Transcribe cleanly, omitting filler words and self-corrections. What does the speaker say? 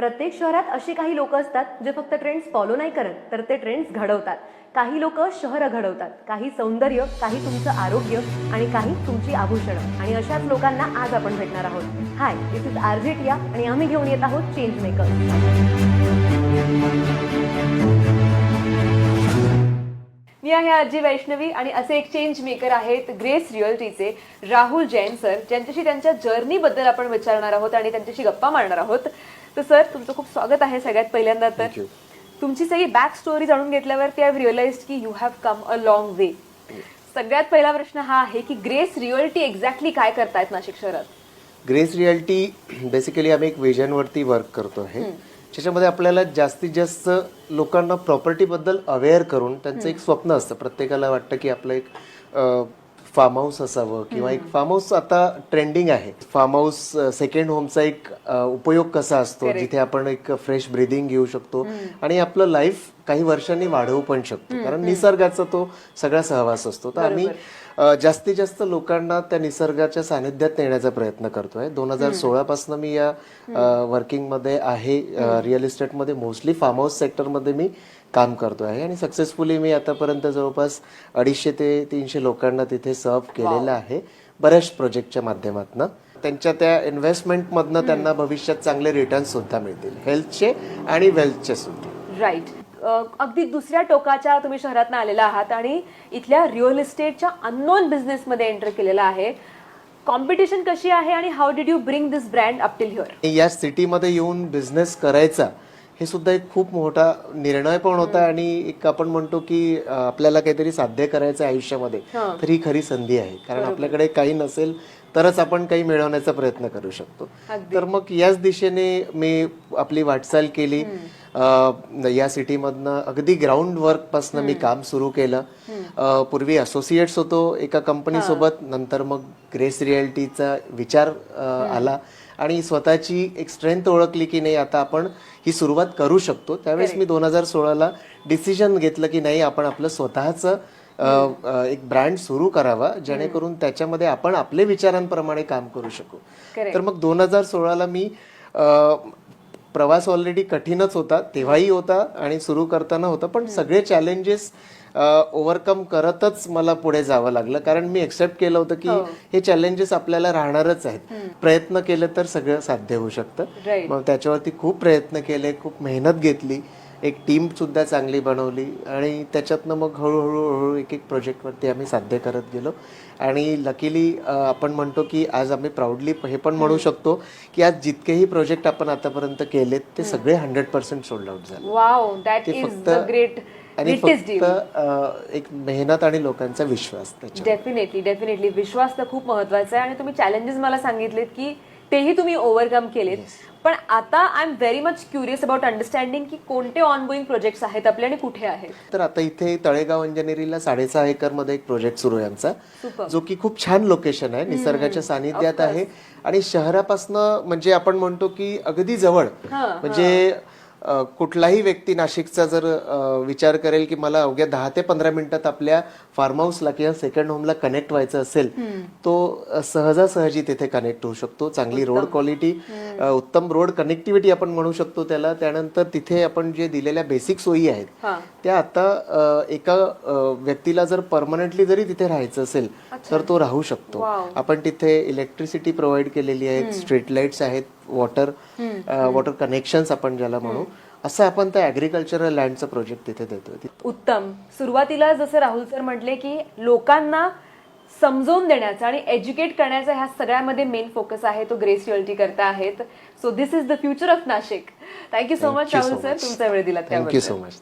प्रत्येक शहरात अशी काही लोक असतात जे फक्त ट्रेंड्स फॉलो नाही करत, तर ते ट्रेंड्स घडवतात. काही लोक शहरं घडवतात, काही सौंदर्य, काही तुमचं आरोग्य आणि काही तुमची आभूषणं. आणि अशाच लोकांना आज आपण भेटणार आहोत. हाय, दिस इज आरजे टिया आणि आम्ही घेऊन येत आहोत चेंज मेकर. मी आहे आजी वैष्णवी आणि असे एक चेंज मेकर आहेत ग्रेस रिअल्टीचे राहुल जैन सर, ज्यांच्याशी त्यांच्या जर्नी बद्दल आपण विचारणार आहोत आणि त्यांच्याशी गप्पा मारणार आहोत. तर सर, तुमचं खूप स्वागत आहे सगळ्यात पहिल्यांदा. तर तुमची सगळी बॅक स्टोरी जाणून घेतल्यावरती आय हॅव रिअलाइज्ड की you have come a long वे. सगळ्यात पहिला प्रश्न हा आहे की ग्रेस रिअल्टी एक्झॅक्टली काय करतायत नाशिक शहरात? ग्रेस रिअल्टी बेसिकली आम्ही एक विजनवरती वर्क करतो आहे, ज्याच्यामध्ये आपल्याला जास्तीत जास्त लोकांना प्रॉपर्टीबद्दल अवेअर करून त्यांचं एक स्वप्न असतं. प्रत्येकाला वाटतं की आपलं एक फार्म हाऊस असावं किंवा एक फार्म हाऊस आता ट्रेंडिंग आहे. फार्म हाऊस सेकंड होमचा एक उपयोग कसा असतो, जिथे आपण एक फ्रेश ब्रिदिंग घेऊ शकतो आणि आपलं लाईफ काही वर्षांनी वाढवू पण शकतो, कारण निसर्गाचा तो सगळा सहवास असतो. तर आम्ही जास्तीत जास्त लोकांना त्या निसर्गाच्या सानिध्यात नेण्याचा प्रयत्न करतोय. 2016 पासून मी या वर्किंगमध्ये आहे. रिअल इस्टेटमध्ये मोस्टली फार्म हाऊस सेक्टरमध्ये मी काम करतो आहे आणि सक्सेसफुली मी आतापर्यंत जवळपास 250 ते 300 लोकांना तिथे सर्व केलेलं आहे बऱ्याच प्रोजेक्टच्या माध्यमातून. त्यांच्या त्या इन्व्हेस्टमेंटमधनं त्यांना भविष्यात चांगले रिटर्न सुद्धा मिळतील, हेल्थचे आणि वेल्थचे सुद्धा. राईट. अगदी दुसऱ्या टोकाच्या तुम्ही शहरातनं आलेला आहात आणि इथल्या रिअल इस्टेटच्या अननोन बिझनेसमध्ये एंटर केलेला आहे. कॉम्पिटिशन कशी आहे आणि how did you bring this brand up till here? या सिटीमध्ये येऊन बिझनेस करायचा हे सुद्धा एक खूप मोठा निर्णय पण होता आणि एक आपण म्हणतो की आपल्याला काहीतरी साध्य करायचं आयुष्यामध्ये, तर ही खरी संधी आहे. कारण आपल्याकडे काही नसेल तरच आपण काही मिळवण्याचा प्रयत्न करू शकतो. तर मग याच दिशेने मी आपली वाटचाल केली. या सिटीमधनं अगदी ग्राउंड वर्क पासून मी काम सुरू केलं. पूर्वी असोसिएट्स होतो एका कंपनी सोबत, नंतर मग ग्रेस रिअल्टीचा विचार आला आणि स्वतःची एक स्ट्रेंथ ओळखली की नाही आता आपण ही सुरुवात करू शकतो. त्यावेळेस मी 2016ला डिसिजन घेतलं की नाही, आपण आपलं स्वतःचं एक ब्रँड सुरू करावा, जेणेकरून त्याच्यामध्ये आपण आपले विचारांप्रमाणे काम करू शकू. तर मग 2016ला मी प्रवास ऑलरेडी कठीणच होता, तेव्हाही होता आणि सुरू करताना होता, पण सगळे चॅलेंजेस ओव्हरकम करतच मला पुढे जावं लागलं. कारण मी एक्सेप्ट केलं होतं की हे चॅलेंजेस आपल्याला राहणारच आहेत. प्रयत्न केले तर सगळं साध्य होऊ शकतं. मग त्याच्यावरती खूप प्रयत्न केले, खूप मेहनत घेतली, एक टीम सुद्धा चांगली बनवली आणि त्याच्यातनं मग हळूहळू एक एक प्रोजेक्टवरती आम्ही साध्य करत गेलो. आणि लकीली आपण म्हणतो की आज आम्ही प्राऊडली हे पण म्हणू शकतो की आज जितकेही प्रोजेक्ट आपण आतापर्यंत केलेत ते सगळे 100% सोल्ड आउट झाले. Wow, that is the great. आणि फक्त एक मेहनत आणि लोकांचा विश्वास. डेफिनेटली विश्वास तर खूप महत्वाचा आहे आणि तुम्ही चॅलेंजेस मला सांगितलेत की तेही तुम्ही ओव्हरकम केलेत. पण आता I am very much curious about understanding की कोणते ऑनगोईंग प्रोजेक्ट्स आहेत आपले आणि कुठे आहेत. तर आता इथे तळेगाव अंजनेरीला 6.5 एकरमध्ये एक प्रोजेक्ट सुरू आहे आमचा, जो की खूप छान लोकेशन आहे, निसर्गाच्या सानिध्यात आहे आणि शहरापासनं म्हणजे आपण म्हणतो की अगदी जवळ. म्हणजे कुठलाही व्यक्ती नाशिकचा जर विचार करेल की मला अवघ्या 10 ते 15 मिनिटात आपल्या फार्म हाऊसला किंवा सेकंड होमला कनेक्ट व्हायचं असेल, तो सहजासहजी तिथे कनेक्ट होऊ शकतो. चांगली रोड क्वालिटी, उत्तम रोड कनेक्टिव्हिटी आपण म्हणू शकतो त्याला. त्यानंतर तिथे आपण जे दिलेल्या बेसिक सोयी आहेत त्या आता एका व्यक्तीला जर परमनंटली जरी तिथे राहायचं असेल तर तो राहू शकतो. आपण तिथे इलेक्ट्रिसिटी प्रोव्हाइड केलेली आहे, स्ट्रीट लाईट्स आहेत, वॉटर कनेक्शन्स आपण ज्याला म्हणू, असं आपण त्या ऍग्रिकल्चरल लँडचा प्रोजेक्ट तिथे देतोय. उत्तम. सुरुवातीला जसं राहुल सर म्हटले की लोकांना समजून देण्याचा आणि एज्युकेट करण्याचा ह्या सगळ्यामध्ये मेन फोकस आहे, तो ग्रेस रिअल्टी करता आहेत. So this is the future of Nashik. Thank you so much Rahul sir, तुमचा वेळ दिलात. Thank you so much.